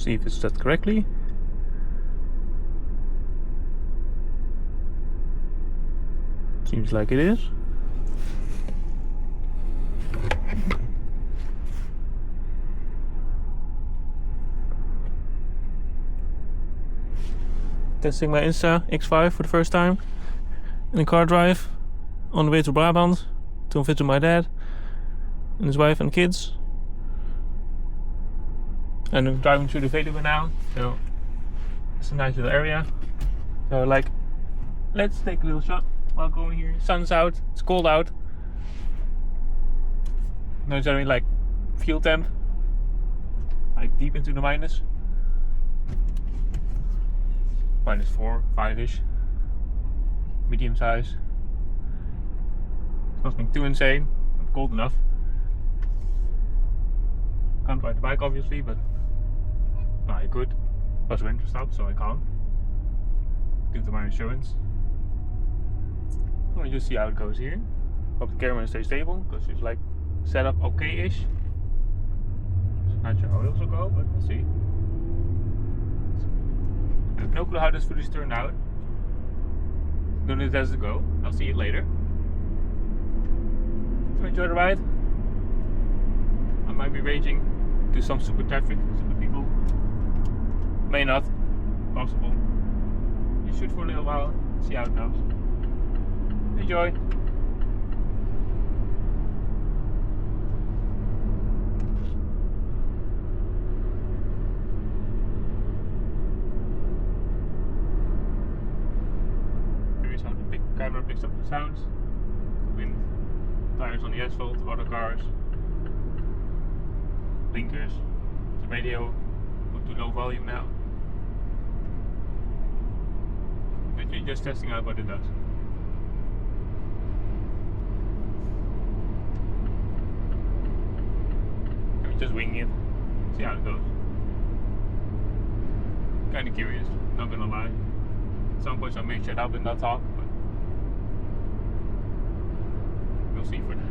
See if it's set correctly. Seems like it is. Testing my Insta X5 for the first time in a car drive on the way to Brabant to visit my dad and his wife and kids. And I'm driving through the Veluwe now, so it's a nice little area. So like, let's take a little shot while going here. Sun's out, it's cold out. No, it's only like fuel temp, like deep into the minus. -4, 5-ish. Medium size. It's nothing too insane, but cold enough. Can't ride the bike obviously, but I could. Plus winter stop, so I can't. Due to my insurance. I'm gonna just see how it goes here. Hope the camera stays stable, because it's like set up okay-ish. Not sure how it will go, but we'll see. I have no clue how this footage turned out. I'm doing it as it go. I'll see you later. So enjoy the ride. I might be raging to some stupid traffic, stupid people. May not. Possible. You shoot for a little while, see how it goes. Enjoy. How the big camera picks up the sounds, the wind, tires on the asphalt, other cars, blinkers, the radio put to low volume now. Literally just testing out what it does. I'm just winging it, see how it goes. Kinda curious, not gonna lie. At some point I'll make shut up and not talk, but we'll see for now.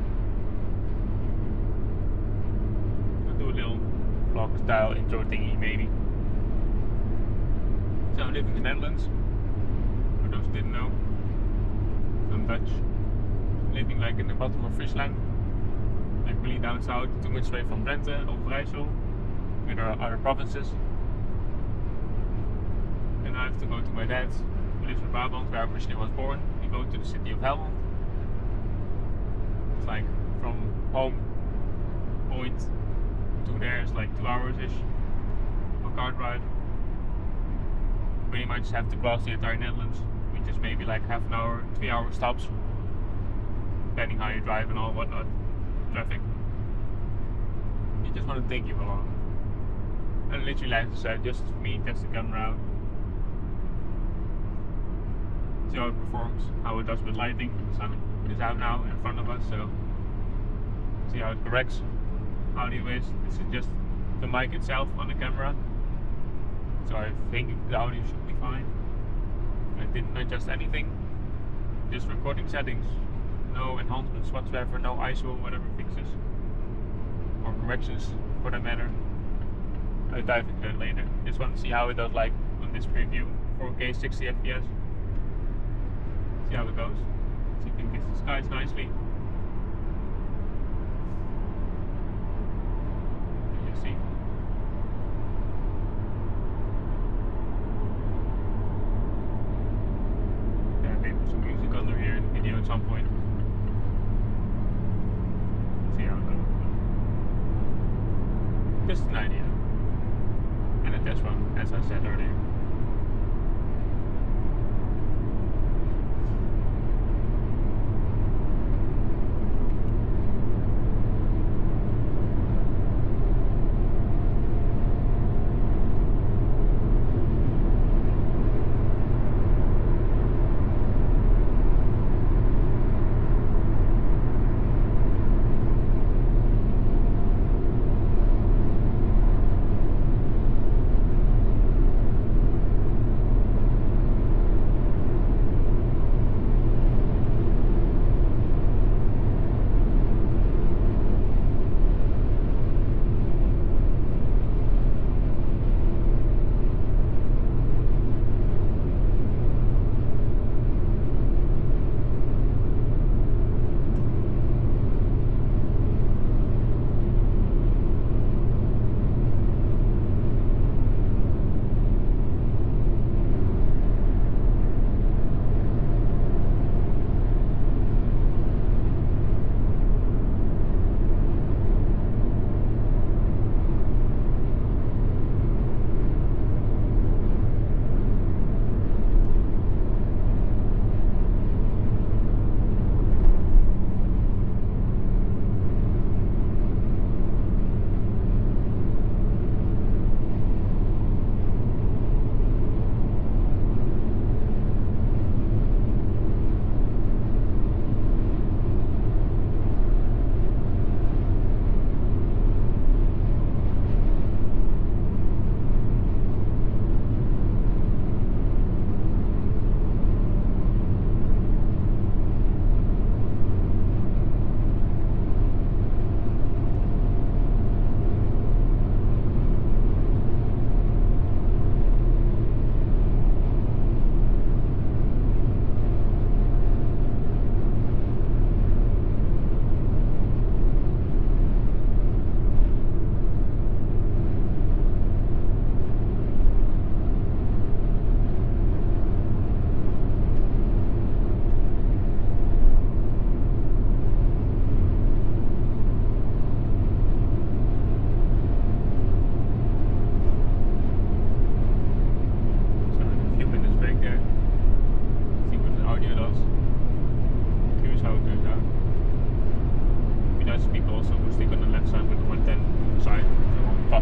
I'll do a little vlog style intro thingy maybe. So I live in the Netherlands, for those who didn't know. I'm Dutch, living like in the bottom of Friesland, like really down south, 2 minutes away from Drenthe, Overijssel, with our other provinces. And I have to go to my dad's, who lives in Brabant, where I originally was born. We go to the city of Helmond. It's like from home point to there is like 2 hours-ish for car drive. Pretty much have to cross the entire Netherlands, which is maybe like half an hour, 3 hour stops, depending how you drive and all whatnot. Traffic. You just want to take you along. And literally, like I said, just for me, test the camera out. See how it performs, how it does with lighting. The sun is out now in front of us, so see how it corrects. Audio is, this is just the mic itself on the camera, so I think the audio should be fine. I didn't adjust anything, just recording settings, no enhancements whatsoever, no ISO, whatever fixes or corrections for that matter. I'll dive into that later. Just want to see how it does like on this preview, 4K 60 FPS. See how it goes. See if it gets disguised nicely. You see. Yeah, maybe put some music under here in the video at some point. See how it goes. Just an idea. And a test run, as I said earlier.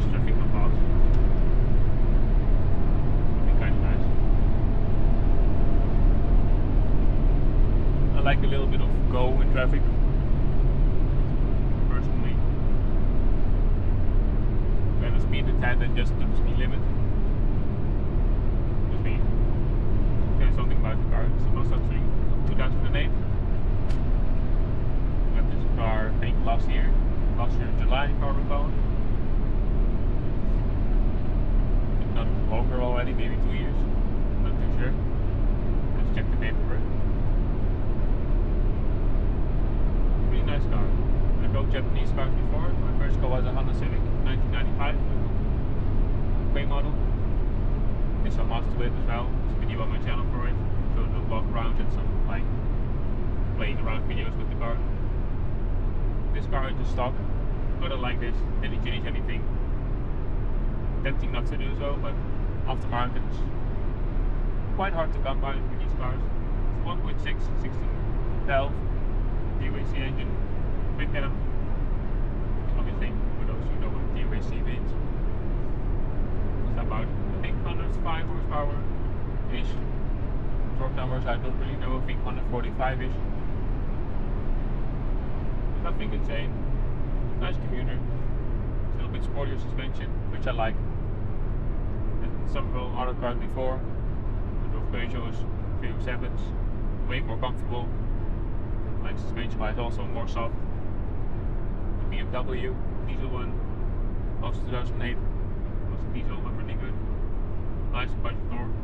faster if you can pass. Would be kind of nice. I like a little bit of go in traffic, personally. Better speed a tad than just the speed limit. Just me. Okay, something about the car. It's a Mazda 3 of 2008. Got this car, I think, last year in July, if I recall. If not longer already, maybe 2 years. Not too sure. Let's check the paperwork. Pretty nice car. I drove Japanese cars before. My first car was a Honda Civic, 1995. Coupe model. Did some mods to it as well. There's a video on my channel for it. Showed the walk around and some like playing around videos with the car. This car is just stock. Got it like this. Didn't change anything. Tempting not to do so, but aftermarket is quite hard to come by with these cars. It's 1.6, 16 valve, DOAC engine, quick cam. Obviously, for those who know what DOAC means. It's about, I think, 105 horsepower ish. Torque numbers I don't really know. I think 145 ish. Nothing insane. Nice commuter. Still a bit sportier suspension, which I like. And some other cars before, the Peugeots, 307s, way more comfortable. Like suspension wise, also more soft. The BMW diesel one, also 2008, was a diesel, but really good. Nice bunch of torque.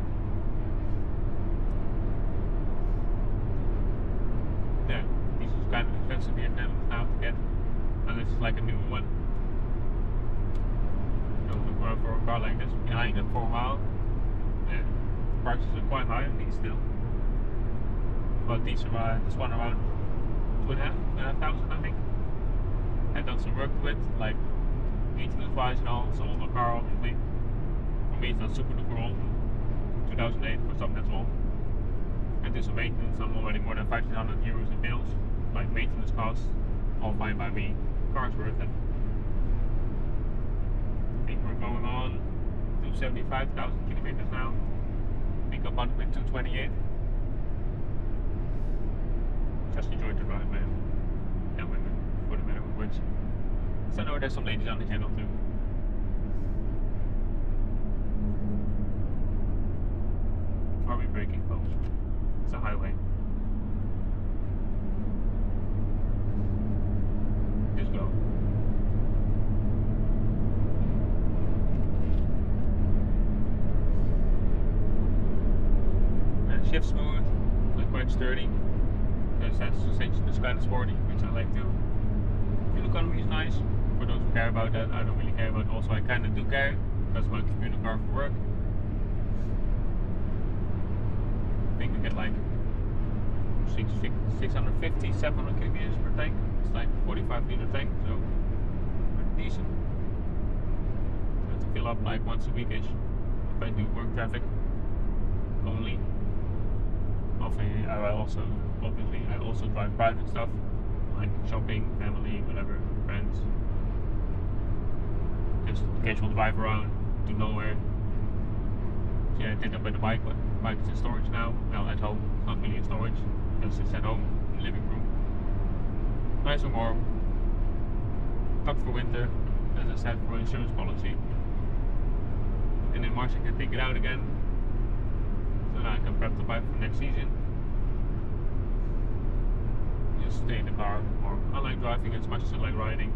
Yeah, diesel's kind of expensive here in Netherlands now to get, unless it's like a new one. Don't look around for a car like this behind them for a while. Yeah, prices are quite high on these still. But these are this one around 2,500, I think. I've done some work to it, like maintenance wise and all. It's an older car, obviously. For me, it's not super duper old. 2008, for some that's old. And did some maintenance. I'm already more than 1,500 euros in bills, like maintenance costs, all fine by me. Car's worth it. I think we're going on 275,000 kilometers now. I think I'm on with 228. Just enjoyed the drive, man. And women, for the matter of which. So I know there's some ladies on the channel too. Are we braking, folks? It's a highway. Just go. And shift smooth, like quite sturdy. The suspension is kind of sporty, which I like too. Fuel economy is nice. For those who care about that, I don't really care about it. Also, I kind of do care because my commuter car for work. I think we get like 650, 700 kilometers per tank. It's like 45-liter tank, so pretty decent. I have to fill up like once a weekish if I do work traffic only. Obviously, I also drive private stuff like shopping, family, whatever, friends. Just casual drive around to nowhere. So yeah, I did that with the bike, but the bike is in storage now. Well, at home, it's not really in storage. Just sits at home in the living room. Nice and warm. Tucked for winter, as I said, for insurance policy. And in March I can take it out again. So now I can prep the bike for next season. Just stay in the car more. I like driving as much as I like riding.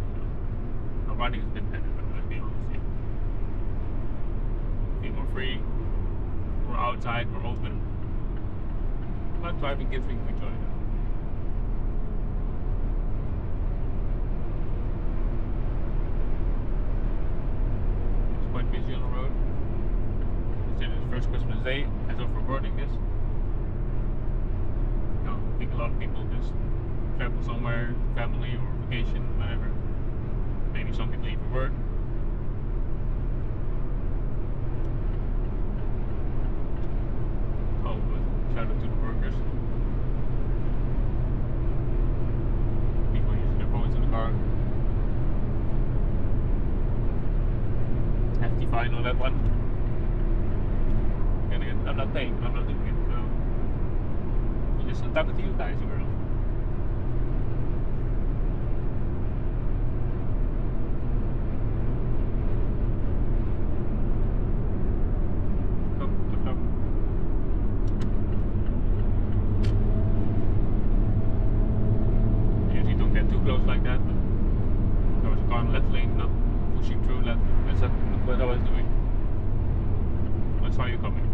So, riding is a bit better, but let's be honest here. Feel more free, more outside, more open. But driving gives me good joy though. It's quite busy on the road. It's the first Christmas day as of recording this. No, I think a lot of people just travel somewhere, family or vacation, whatever. Maybe some people leave for work. Oh, but shout out to the workers. People using their phones in the car. fine on that one. And again, I'm not paying, I'm not doing it, so I'm just talking to you guys, girl. Usually don't get too close like that, but there was a car in the left lane, not pushing through that. That's what I was doing. I saw you coming.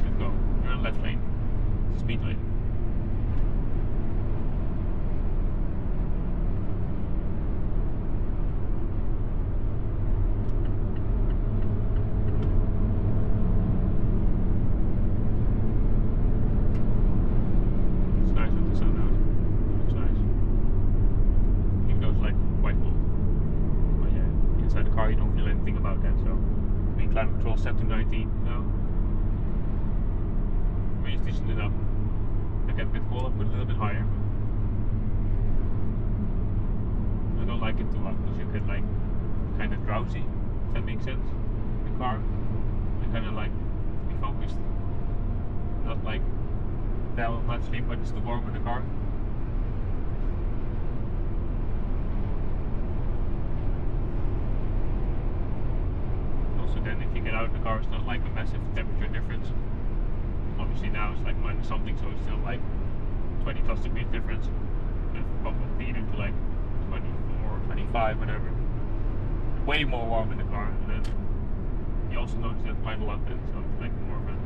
Let's go. You're in the left lane. It's a speed lane. It's nice with the sun out. Looks nice. Even though it's like quite cold. But yeah, inside the car you don't feel anything about that, so I mean climate control set to 19, no. When it's decent enough. I get a bit colder, put a little bit higher. But I don't like it too hot because you get like kind of drowsy, if that makes sense. In the car. I kind of like to be focused. Not like fell not sleep, but it's too warm in the car. Also then if you get out of the car it's not like a massive temperature difference. Obviously now it's like minus something, so it's still like 20 plus degrees difference. And probably into like 24, 25, whatever. Way more warm in the car. And then you also notice that quite a lot then, so it's like more of a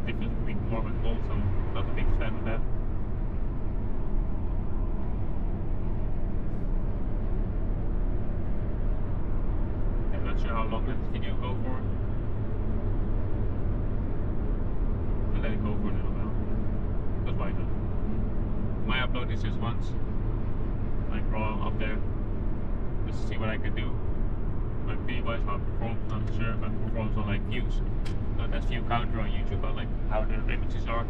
difference between warm and cold, so I'm not a big fan of that. I'm not sure how long this video will go for. Let it go for a little while. Because why not? My upload is just once, like raw up there, just to see what I can do. Like video wise, how it performs, not sure if it performs on like views. Not as view counter on YouTube, but like how the images are,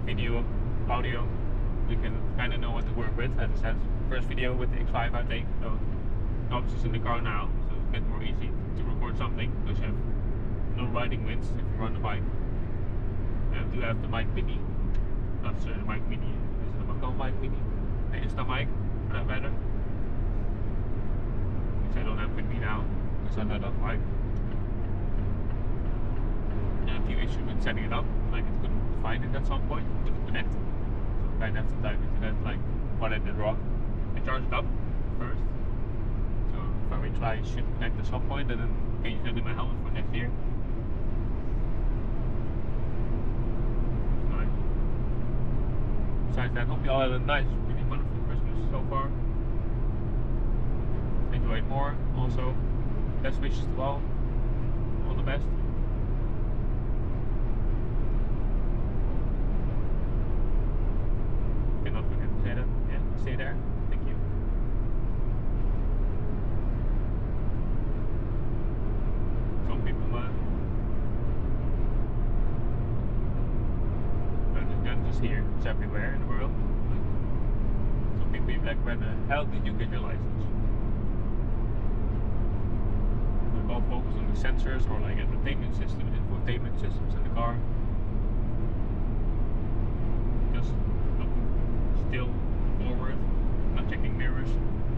video, audio. You can kind of know what to work with. As I said, first video with the X5 I think, so obviously it's in the car now, so it's a bit more easy to record something because you have no riding winds if you run the bike. I do have the mic mini, not the mic mini, is it the Macau mic mini? The Insta mic, for that matter. Which I don't have with me now, because I'm not on mic. And a few issues with setting it up, like it couldn't find it at some point, couldn't connect. So I kind of have to dive into that, like what I did wrong. I charged it up first, so if I retry it should connect at some point, and then can use it in my helmet for next year. Besides that, hope you all had a nice, really wonderful Christmas so far. Enjoy it more. Also, best wishes to all. All the best. Cannot forget to say that. Yeah, stay there. Thank you. Some people just here, it's everywhere in the world. Some people be like, where the hell did you get your license? We're all focused on the sensors or like entertainment systems, infotainment systems in the car. Just looking still forward, not checking mirrors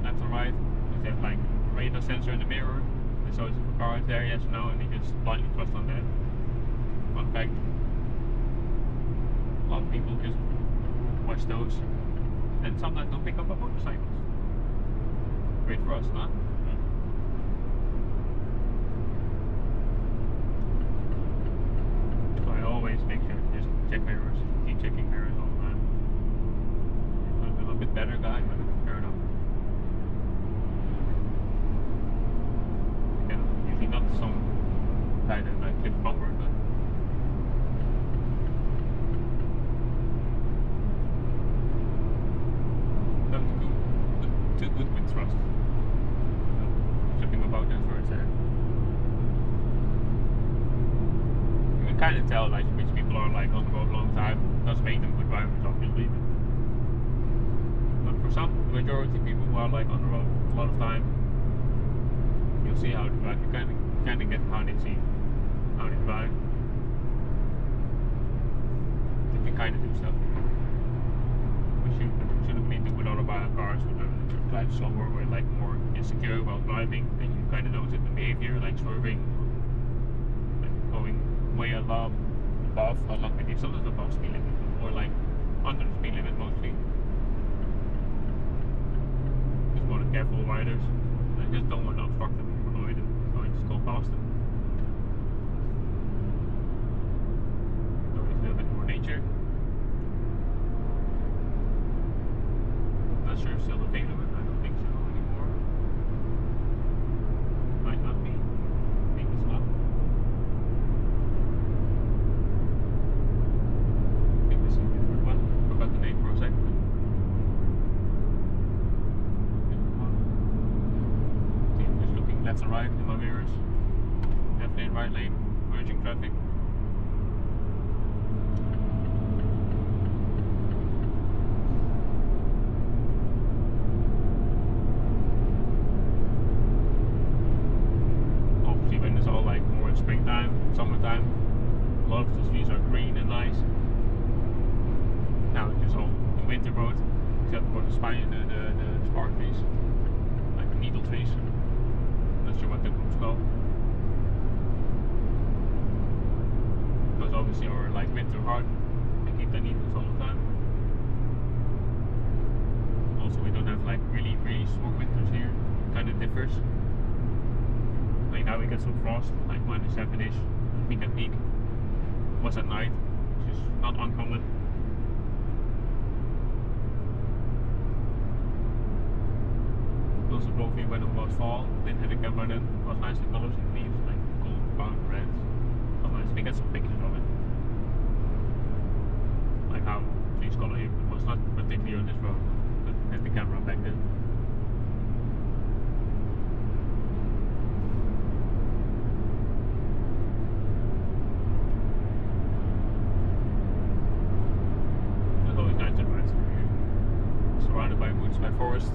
left or right. Because they have like radar sensor in the mirror. And so if a car is there, yes or no, and you just blindly trust on that. Fun fact. A lot of people just watch those and sometimes don't pick up on motorcycles. Great for us, huh? So I always make sure to just check mirrors, keep checking mirrors all the time. A little bit better guy, but fair enough. Again, usually not some guy that like clips bumper, but too good with trust. Something about those words there. You can kind of tell like which people are like on the road a long time. Doesn't make them good drivers, obviously. But for some, the majority of people who are like on the road a lot of time, you'll see how they drive. You kind of get how they see, how they drive. You can kind of do stuff which you shouldn't be doing with other cars who drive slower or like more insecure while driving, and you kind of notice the behavior, like swerving, like going way above, not maybe sometimes above speed limit, or like under the speed limit mostly. Just more careful riders. I just don't want to obstruct them or annoy them, so I just go past them. So it's a little bit more nature. Not sure if still available. I don't think so anymore. Might not be. I think it's not. I think this is a different one. Forgot the name for a second. See, I'm just looking left and right in my mirrors. Left lane, right lane, merging traffic. Springtime, summertime, a lot of the streets are green and nice. Now it's just all in winter mode, except for the spark trees, like the needle trees. Not sure what the group's called. Because obviously our like winter hard, they keep the needles all the time. Also, we don't have like really strong winters here. Kind of differs. Like now we get some frost, like -7-ish, peak at peak. Was at night, which is not uncommon. Also drove here when it was fall, didn't have the camera then. It was nice the colors in the leaves, like gold, brown, red. Sometimes we get some pictures of it. Like how trees color here. It was not particularly on this road, but had the camera back then. Surrounded by woods, by forest.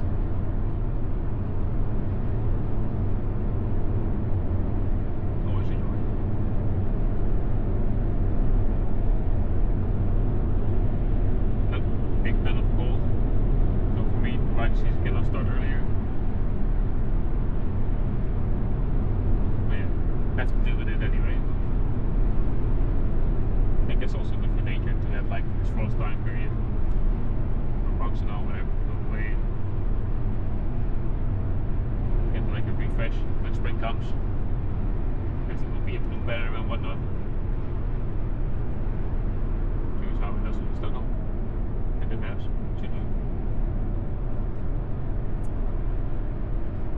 Always enjoy. Not a big fan of cold, so for me, riding season cannot start earlier. But yeah, have to deal with it anyway. I think it's also good for nature to have like this frost time period. Bugs and all, whatever, to go away. Get like a refresh when spring comes. Everything will be a little better and whatnot. Choose how it does with this tunnel. And the maps, what you do.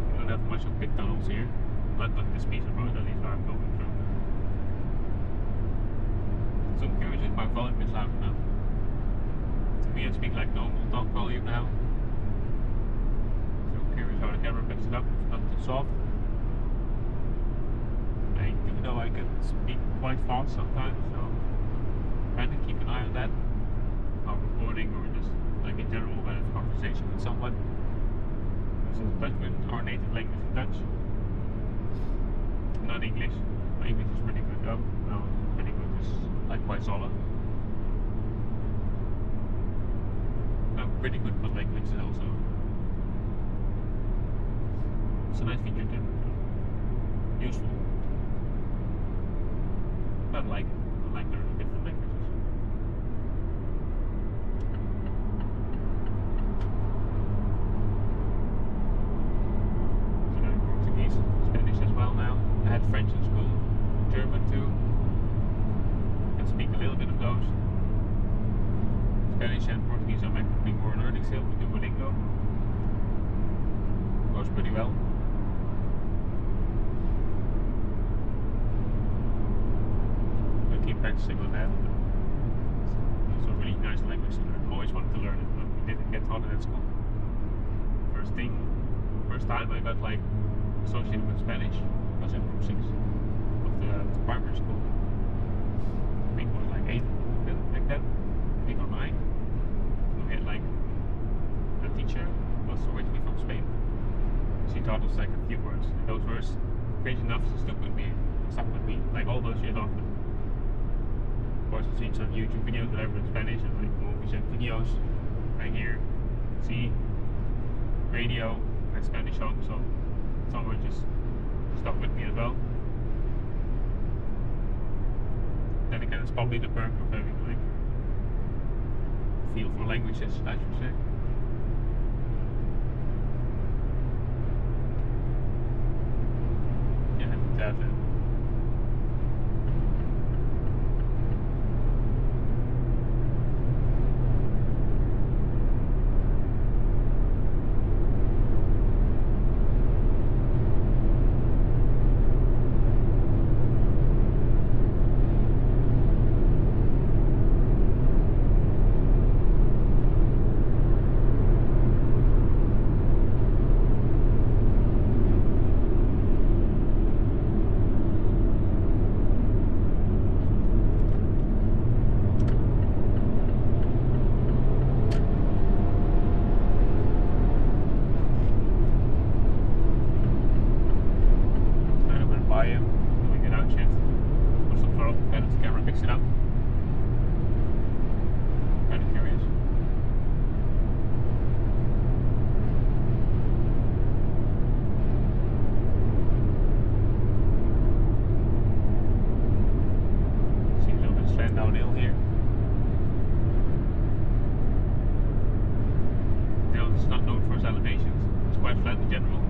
We don't have much of big tunnels here. Not on this piece of road at least where I'm going through. So I'm curious if my volume is loud enough. I speak like normal talk volume now. So I'm curious how the camera picks it up, if it's not too soft. I do know I can speak quite fast sometimes, so kind of keep an eye on that. While recording or just like in general when I have a conversation with someone. This is Dutchman, our native language is Dutch. Not English. My English is pretty good though. No, pretty good, it's like quite solid. I'm pretty good with languages also. It's a nice feature too. Useful. I like it. I like learning different languages. So I learned Portuguese, Spanish as well now. I had French in school, German too. I can speak a little bit of those. Spanish and Portuguese I'm actively more learning still with Duolingo. Goes pretty well. I keep practicing on that. It's a really nice language to learn. I always wanted to learn it, but we didn't get taught it at school. First time I got like associated with Spanish was in group 6 of the primary school. I think it was like 8 back then. 8 or 9. We had like a teacher who was originally from Spain. She taught us like a few words. Those words crazy enough, stuck with me like all those years after. Of course, I've seen some YouTube videos, whatever, in Spanish, and like movies and videos. I hear, see, radio, and Spanish songs, so it's always just stuck with me as well. Then again, it's probably the perk of having like feel for languages, I should say. Yeah, I need to have that. It up. Kind of curious. See a little bit of slant downhill here. Dale is not known for its elevations. It's quite flat in general.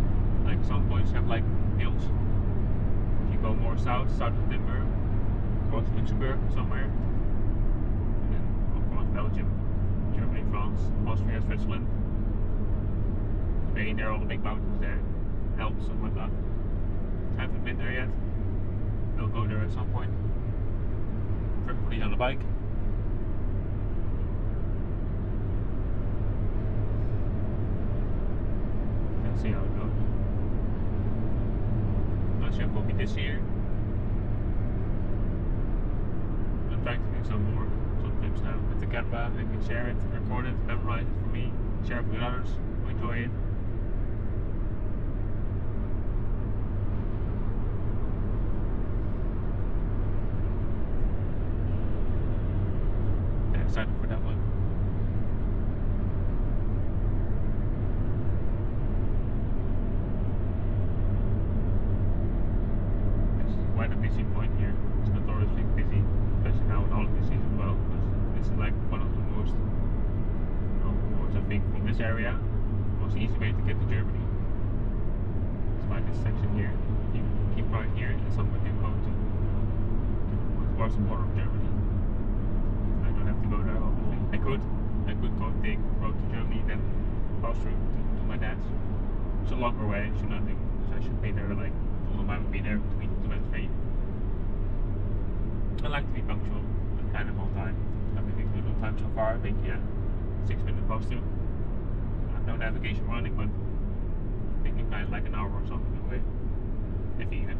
Like some points have like hills. If you go more south of Limburg, across Luxembourg somewhere, and then across Belgium, Germany, France, Austria, Switzerland, Spain, there are all the big mountains there, Alps and whatnot. I haven't been there yet. We'll go there at some point. Preferably on a bike. Let's see how it goes. Not sure if it will be this year. Trying to do some tips now with the camera. I can share it, record it, memorize it for me, share it with others who enjoy it. Yeah, excited for that one. This is quite a busy point here. It's notoriously busy. Especially now in holiday season as well, because this is like one of the most, I think, from this area, most easy way to get to Germany. It's by this section here. If you keep right here, and somewhere you go towards the border of Germany. I don't have to go there, obviously. I could go take the road to Germany, then pass through to my dad's. It's a longer way, I should not do, because I should be there like, told them I would be there between 2 and 3. I like to be punctual, but kind of on time. I've been good on time so far. I think 6 minutes past 2. I have no navigation running, but I think I'm kind of like an hour or something away, if even.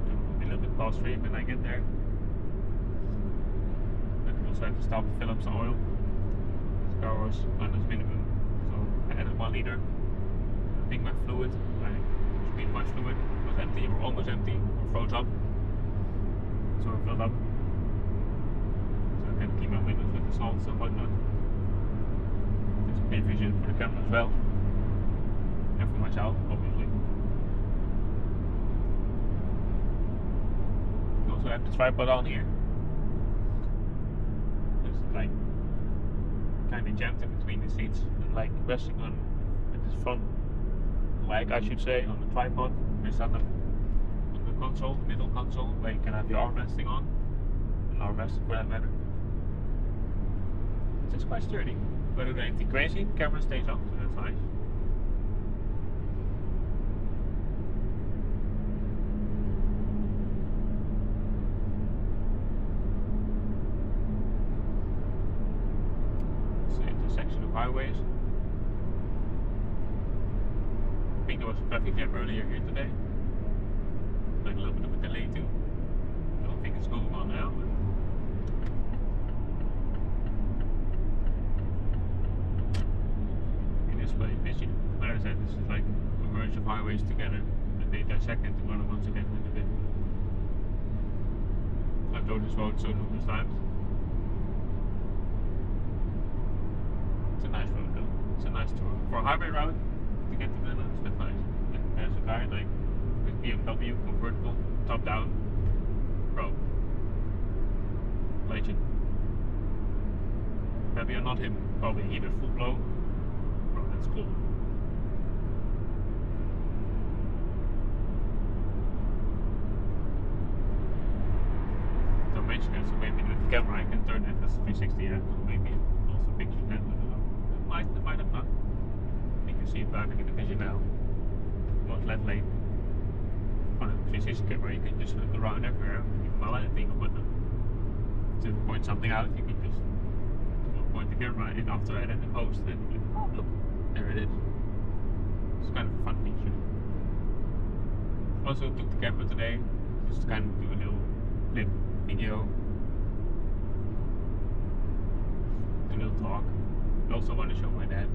So a little bit past 3 when I get there. But I also have to stop and fill up some oil. This car was minus minimum, so I added 1 liter. I think my fluid, pretty much fluid, was empty or almost empty, or froze up. So I filled up. So I can clean my windows with the salts and whatnot. It's pre-vision for the camera as well. And for myself, obviously. You also have the tripod on here. It's like kind of jammed in between the seats and like resting on this front leg, I should say, on the tripod. It's on the console, the middle console, where you can have your arm resting on, and arm resting for that matter. So it's quite sturdy. But if anything crazy, the camera stays up, so that's nice. It's an intersection of highways. I think there was a traffic jam earlier here today. Like a little bit of a delay too. I don't think it's going on now, but this way, As like I said, this is like a merge of highways together, and they dissect into other ones again in a bit. I've done this road so numerous times. It's a nice road though. It's a nice tour. For a highway route to get to the Netherlands, it's nice. Like, there's a guy like with BMW convertible, top down. Bro. Legend. Maybe not him, probably either full blow. Bro, that's cool. So basically, so maybe with the camera I can turn it as 360, yeah. So maybe also pictures that, I don't know. It might have not. You can see it back in the vision now. Most left lane. On a 360 camera, you can just look around everywhere, while editing or whatnot. To point something out, you can just point the camera in after I edit the post, and you look, oh look, there it is. It's kind of a fun feature. Also took the camera today, just to kind of do a little clip video, a little talk. I also want to show my dad.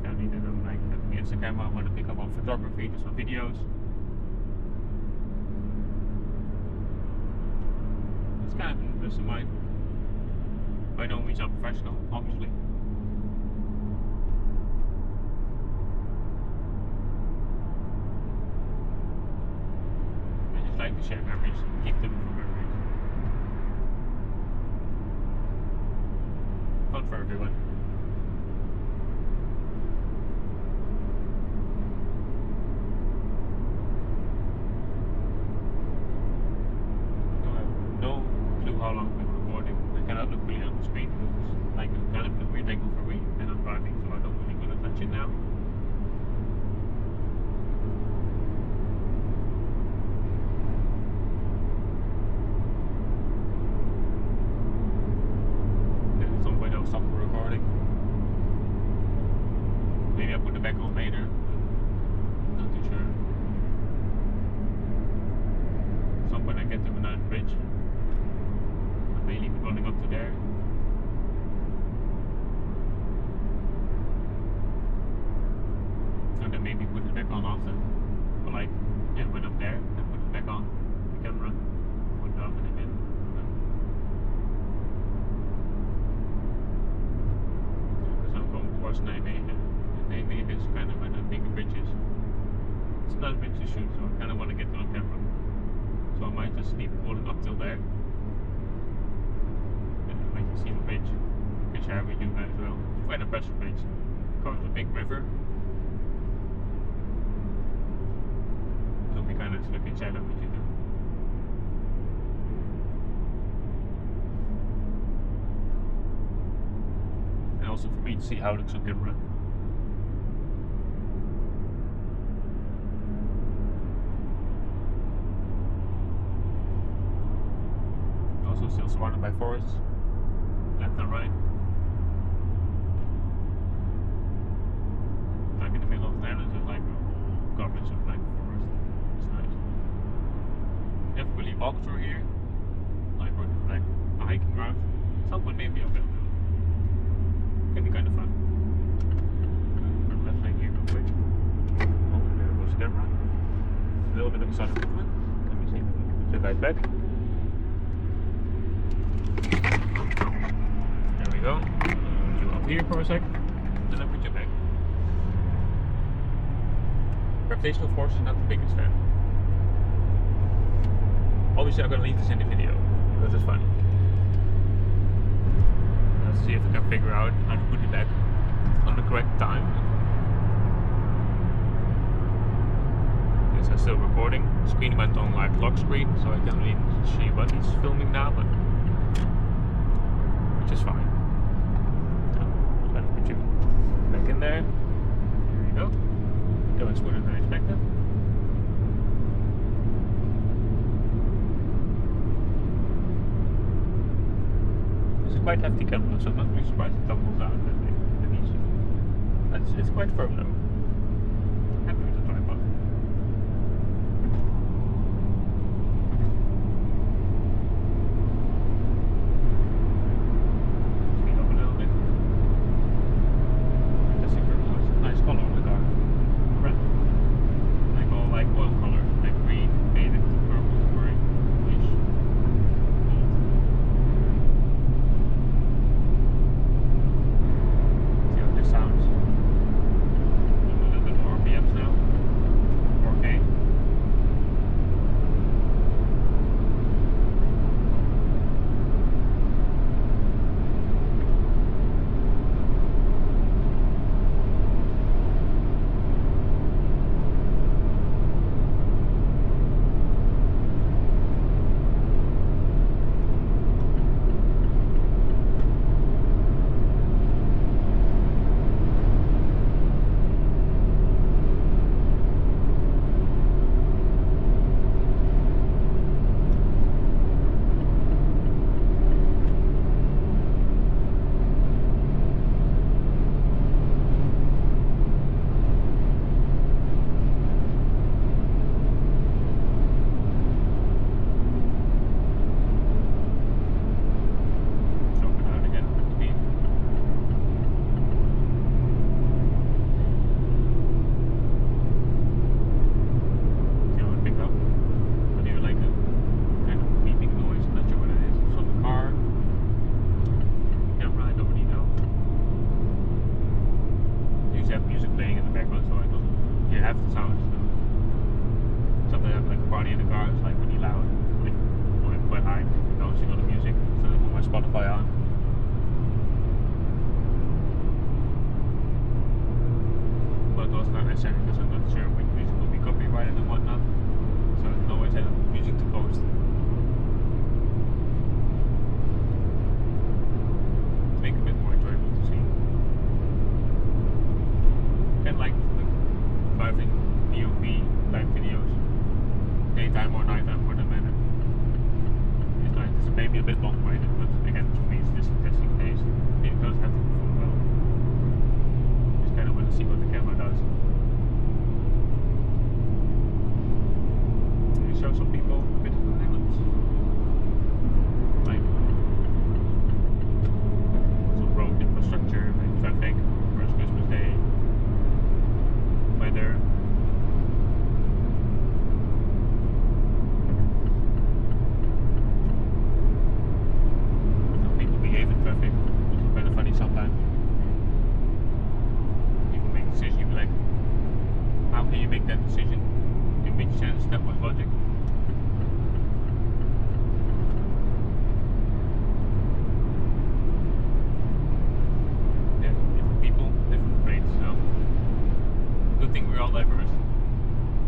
Family that I'm like having the Insta camera, I want to pick up on photography, do some videos. It's kind of an interest of mine. By no means I'm professional, obviously. I just like to share memories, keep them for memories. Fun for everyone. No clue how long we've been recording. I cannot look really on the screen because like it's kind of a weird angle for me and I'm driving, so I don't really want to touch it now. Then at some point I'll stop the recording. Maybe I'll put it back on later. Not too sure. At some point I get to a nice bridge. They leave it running up to there. And then maybe put it back on after. But like, yeah, went up there and put it back on the camera. Put it off and again. Because I'm going towards Nijmegen. And Nijmegen is kind of where the bigger bridge is. It's a nice bridge to shoot, so I kind of want to get it on camera. So I might just leave it holding up till there. I can see the bridge. I can share with you guys as well. It's quite a impressive bridge. It covers a big river. So we kind of look and share that with you too. And also for me to see how it looks on camera. Also still surrounded by forests. Left and right. Like in the middle of the island, there's like coverage of like forest. It's nice. Never really walked through here. Like we're like a hiking route. Someone maybe I'll go to. Can be kind of fun. For the left lane here real quick. Oh, there goes the camera. A little bit of sudden movement. Let me see if I can put you guys back. There we go. Put you up here for a sec, and then put you back. Gravitational force is not the biggest fan. Obviously I'm gonna leave this in the video, because it's funny. Let's see if I can figure out how to put it back on the correct time. Yes, I'm still recording. The screen went on like lock screen, so I can't really see what he's filming now, but which is fine. So let's put you back in there. There you go. Going smoother than I expected. It's a quite hefty camera, so I'm not really surprised it tumbles out that easy. It's quite firm though. Happy with the tripod. Speed up a little bit. Fantastic curves. you have the sound. So sometimes I have like a party in the car, it's like really loud, like going quite high, bouncing on the music, so I put my Spotify on. But also not necessarily because I'm not sure which music will be copyrighted and whatnot, so I can always edit music to post. Make a bit more enjoyable to see. And like the driving POV type videos, daytime or nighttime for the matter. It's like it's maybe a bit long-winded, but again for me it's just a testing phase. It does have to perform well. Just kind of want to see what the camera does. You show some people a bit of the islands. Like some road infrastructure, like traffic, first Christmas Day, weather. Some people behave in traffic, which is kind of funny sometimes. People make decisions, you be like, how can you make that decision? It makes sense, that was logic. Good thing we're all diverse.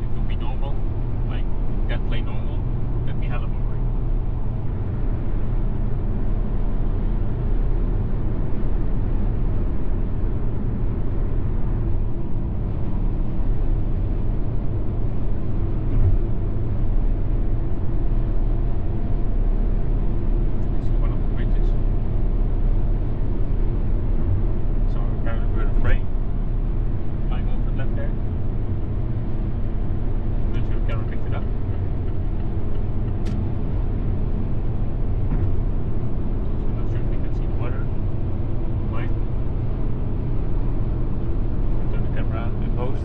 If you'll be normal, like that play normal, that'd be hella boring. This is one of the bridges. So apparently we're in a frame. Flying over the left there. Make sure the camera picks it up. So I'm not sure if you can see the water. Might. Turn the camera in post.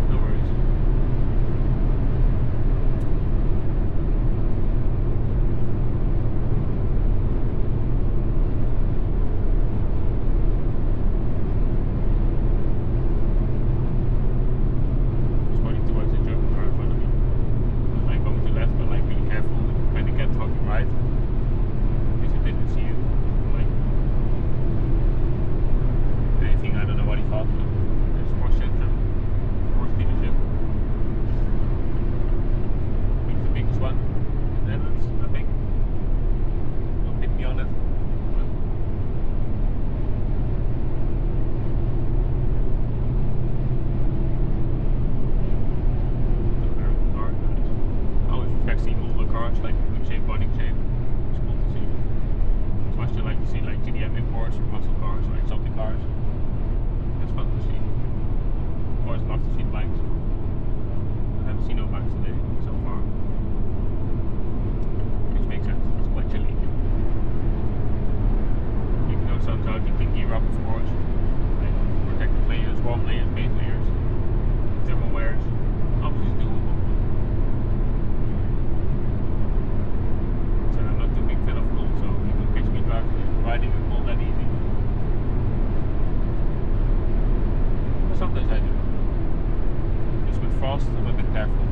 No worries. Just pointing towards the German car in front of me. I was like going to left, but like really careful. Kind of kept talking right. Because he didn't see it. Like anything, I don't know what he thought. But there's Porsche Center, Porsche dealership. I think the biggest one in the Netherlands, I think. Don't hit me on it. I always respect seeing older cars, like good shape, body shape. It's cool to see. So I still like to see like GDM imports or muscle cars or exotic cars. It's fun to see. Of course, love to see bikes. I haven't seen no bikes today so far. Which makes sense, it's quite chilly. Even though sun's out, you can gear up of course. Like protective layers, warm layers, base layers, thermal wears. Obviously it's doable. So I'm not too big fan of cold, so you can catch me riding in cold that easy. But sometimes I do. Just with frost, I'm a bit careful.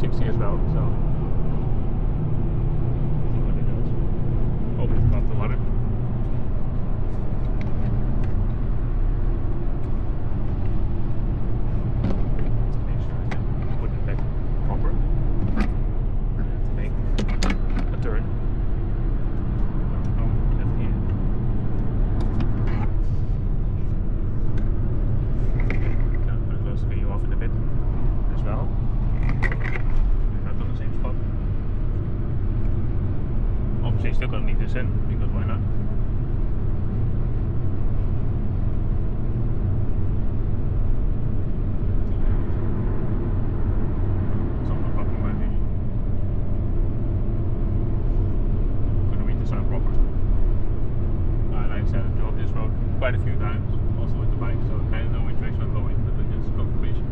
360 as well, so see what it does. Hope it's got the water. Make sure I can put it back proper. I have to make a turn. Oh, left here. I'm going to close the video off in a bit as well. We're not on the same spot. Obviously still gonna leave this in, because why not? Someone blocking my vision. Gonna read the sign proper. Like I said, I drove this road quite a few times, also with the bike, so I kind of know which direction I'm going, but I just go for vision.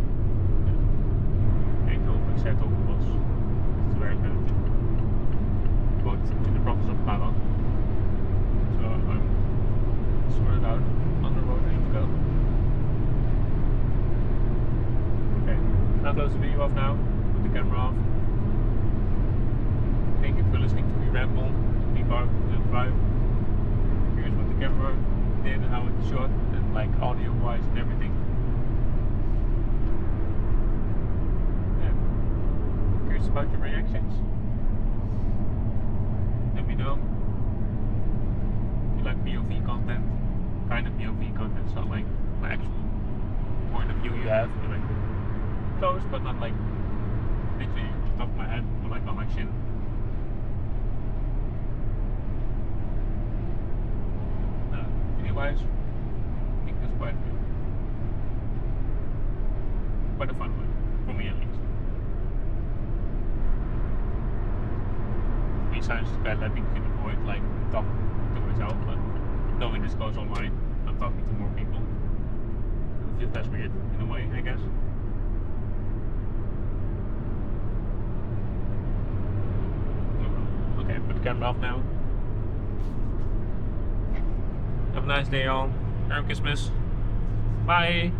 Eindhoven, Sertogen was it's very kind of both in the province of Brabant. So I'm sorted out on the road I need to go. Okay, now close the video off now, put the camera off. Thank you for listening to me ramble, be part of the drive. Curious what the camera did and how it shot, and like audio wise and everything. Curious about your reactions. Let me know if you like POV content, kind of POV content, so like my actual point of view you have, like close but not like literally on top of my head or like on my chin. Video wise, I think that's quite good. Quite a fun one, for me at least. Sometimes I think you can avoid like talking to myself, but knowing this goes online, I'm talking to more people. It feels less weird in a way, I guess. Okay, put the camera off now. Have a nice day, y'all. Merry Christmas. Bye.